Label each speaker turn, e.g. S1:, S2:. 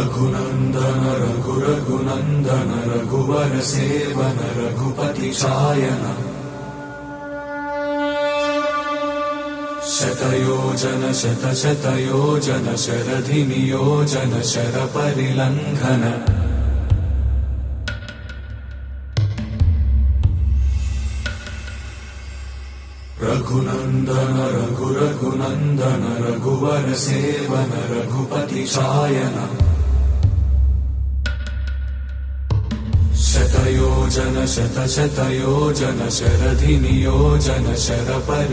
S1: रघुनन्दन रघुनन्दन रघुवर seven Raghupati Shayan शतयोजन शतशतयोजन शरधि नियोजन शरपरिलङ्घन रघुनन्दन रघुनन्दन रघुवर seven Raghupati Shayan शतयोजन शतशतयोजन शरधि नियोजन शरपरि